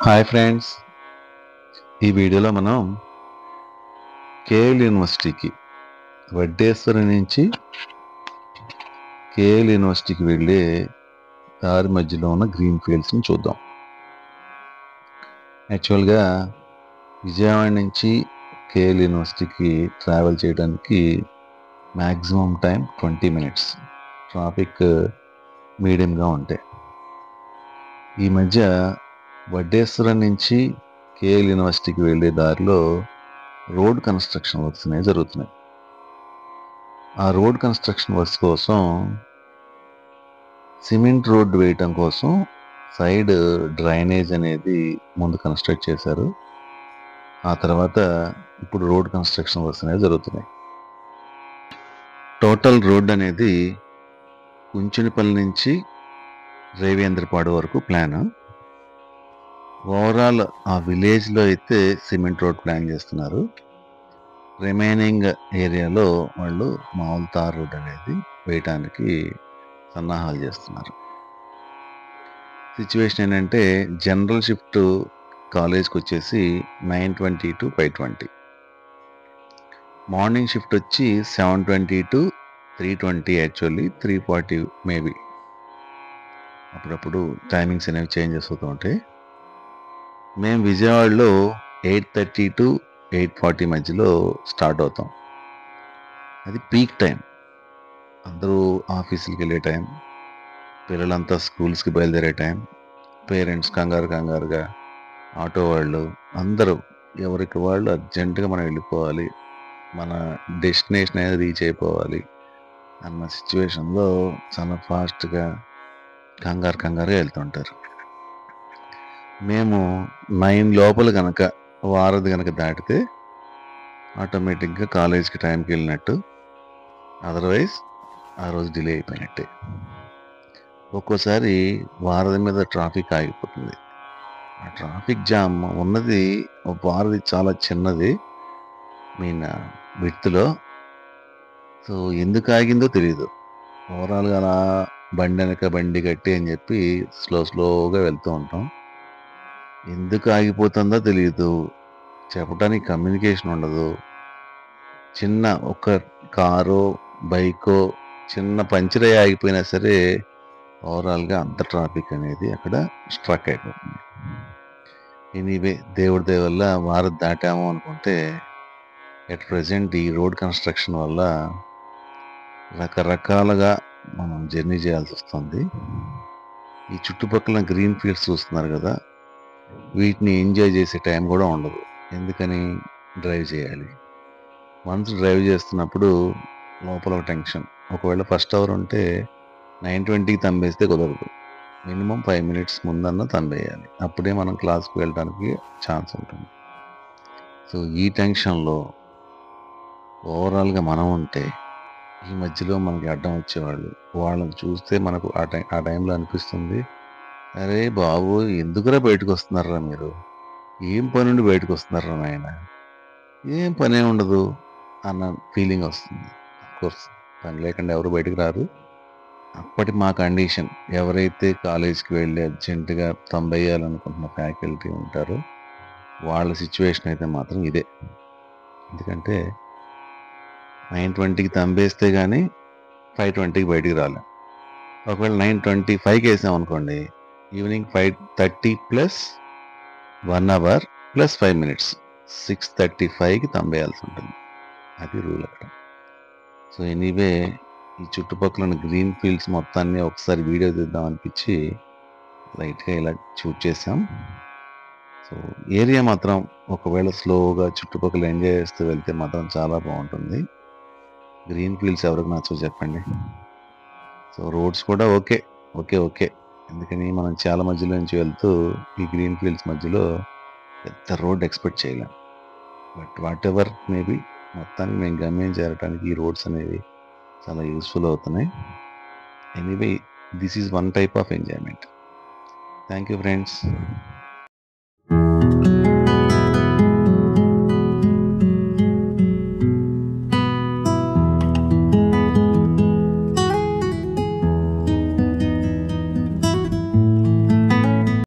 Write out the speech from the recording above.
Hi friends, ఈ వీడియోలో మనం కేఎల్ యూనివర్సిటీకి వడ్డేశ్వరం నుంచి కేఎల్ యూనివర్సిటీకి వెళ్ళే దారి మధ్యలో ఉన్న గ్రీన్ ఫీల్డ్స్ని చూద్దాం. యాక్చువల్గా విజయవాడ నుంచి కేఎల్ యూనివర్సిటీకి ట్రావెల్ చేయడానికి మ్యాక్సిమం టైం 20 మినిట్స్. ట్రాఫిక్ మీడియంగా ఉంటాయి. ఈ మధ్య వడ్డేశ్వరం నుంచి కేఎల్ యూనివర్సిటీకి వెళ్ళే దారిలో రోడ్ కన్స్ట్రక్షన్ వర్క్స్ అనేవి జరుగుతున్నాయి. ఆ రోడ్ కన్స్ట్రక్షన్ వర్క్స్ కోసం సిమెంట్ రోడ్డు వేయటం కోసం సైడ్ డ్రైనేజ్ అనేది ముందు కన్స్ట్రక్ట్ చేశారు. ఆ తర్వాత ఇప్పుడు రోడ్ కన్స్ట్రక్షన్ వర్క్స్ అనేవి జరుగుతున్నాయి. టోటల్ రోడ్ అనేది కుంచునిపల్లి నుంచి రేవేంద్రపాడు వరకు ప్లాన్. ఓవరాల్ ఆ విలేజ్లో అయితే సిమెంట్ రోడ్ ప్లాన్ చేస్తున్నారు. రిమైనింగ్ ఏరియాలో వాళ్ళు మామూలు తార్ రోడ్ అనేది వేయటానికి సన్నాహాలు చేస్తున్నారు. సిచ్యువేషన్ ఏంటంటే జనరల్ షిఫ్ట్ కాలేజ్కి వచ్చేసి 9:20 to 5:20, మార్నింగ్ షిఫ్ట్ వచ్చి 7:20 to 3:20, యాక్చువల్లీ 3:40 మేబీ. అప్పుడప్పుడు టైమింగ్స్ అనేవి చేంజెస్ అవుతూ ఉంటాయి. మేము విజయవాడలో 8:30 to 8:40 మధ్యలో స్టార్ట్ అవుతాం. అది పీక్ టైం. అందరూ ఆఫీసులకి వెళ్ళే టైం, పిల్లలంతా స్కూల్స్కి బయలుదేరే టైం, పేరెంట్స్ కంగారుగా, ఆటో వాళ్ళు అందరూ ఎవరికి వాళ్ళు అర్జెంటుగా మనం వెళ్ళిపోవాలి, మన డెస్టినేషన్ అనేది రీచ్ అయిపోవాలి అన్న సిచ్యువేషన్లో చాలా ఫాస్ట్గా కంగారుగా వెళ్తుంటారు. మేము 9 లోపల కనుక వారధి కనుక దాటితే ఆటోమేటిక్గా కాలేజ్కి టైంకి వెళ్ళినట్టు, అదర్వైజ్ ఆ రోజు డిలే అయిపోయినట్టే. ఒక్కోసారి వారధి మీద ట్రాఫిక్ ఆగిపోతుంది. ఆ ట్రాఫిక్ జామ్ ఉన్నది, వారధి చాలా చిన్నది విడ్త్లో. సో ఎందుకు ఆగిందో తెలియదు. ఓవరాల్గా అలా బండి కట్టి అని చెప్పి స్లోగా వెళ్తూ ఉంటాం. ఎందుకు ఆగిపోతుందో తెలియదు, చెప్పడానికి కమ్యూనికేషన్ ఉండదు. చిన్న ఒక కారో బైకో చిన్న పంచర్ అయ్యి ఆగిపోయినా సరే ఓవరాల్గా అంత ట్రాఫిక్ అనేది అక్కడ స్ట్రక్ అయిపోతుంది. ఎనీవే, దేవుడి దయ వల్ల వారధి దాటాము అనుకుంటే ఎట్ ప్రజెంట్ ఈ రోడ్ కన్స్ట్రక్షన్ వల్ల రకరకాలుగా మనం జర్నీ చేయాల్సి వస్తుంది. ఈ చుట్టుపక్కల గ్రీన్ ఫీల్డ్స్ చూస్తున్నారు కదా, వీటిని ఎంజాయ్ చేసే టైం కూడా ఉండదు. ఎందుకని డ్రైవ్ చేయాలి. వన్స్ డ్రైవ్ చేస్తున్నప్పుడు లోపల ఒక టెన్షన్. ఒకవేళ ఫస్ట్ అవర్ ఉంటే 9:20కి తంబేస్తే కుదరదు. మినిమం 5 మినిట్స్ ముందన్న తంబేయాలి. అప్పుడే మనం క్లాస్కి వెళ్ళడానికి ఛాన్స్ ఉంటుంది. సో ఈ టెన్షన్లో ఓవరాల్గా మనం ఉంటే ఈ మధ్యలో మనకి అడ్డం వచ్చేవాళ్ళు, వాళ్ళని చూస్తే మనకు ఆ టైంలో అనిపిస్తుంది, అరే బాబు ఎందుకురా బయటకు వస్తున్నారా మీరు, ఏం పని నుండి బయటకు వస్తున్నారా నాయన, ఏం పనే ఉండదు అన్న ఫీలింగ్ వస్తుంది. అఫ్కోర్స్ పని లేకుండా ఎవరు బయటకు రారు. అప్పటి మా కండిషన్, ఎవరైతే కాలేజ్కి వెళ్ళి అర్జెంటుగా తంబేయాలనుకుంటున్న ఫ్యాకల్టీ ఉంటారో వాళ్ళ సిచ్యువేషన్ అయితే మాత్రం ఇదే. ఎందుకంటే 9:20కి తంబేస్తే కానీ 5:20కి బయటికి రాలేం. ఒకవేళ 9:25కి వేసాం అనుకోండి, evening 5:30 plus 1 hour plus 5 minutes 6:35కి తంబేయాల్సి ఉంటుంది. అది రూల్ అక్కడ. సో ఎనీవే, ఈ చుట్టుపక్కల ఉన్న గ్రీన్ ఫీల్డ్స్ మొత్తాన్ని ఒకసారి వీడియో తీద్దాం అనిపించి లైట్గా ఇలా షూట్ చేసాం. సో ఏరియా మాత్రం ఒకవేళ స్లోగా చుట్టుపక్కల ఎంజాయ్ చేస్తూ వెళ్తే మాత్రం చాలా బాగుంటుంది. గ్రీన్ ఫీల్డ్స్ ఎవరికి నచ్చో చెప్పండి. సో రోడ్స్ కూడా ఓకే. ఎందుకని మనం చాలా మధ్యలో నుంచి వెళ్తూ ఈ గ్రీన్ ఫీల్డ్స్ మధ్యలో పెద్ద రోడ్ ఎక్స్పెక్ట్ చేయలేం. బట్ వాట్ ఎవర్ మేబీ, మొత్తానికి మేము గమ్యం చేరడానికి ఈ రోడ్స్ అనేవి చాలా యూస్ఫుల్ అవుతున్నాయి. Anyway, this is one type of enjoyment. Thank you friends.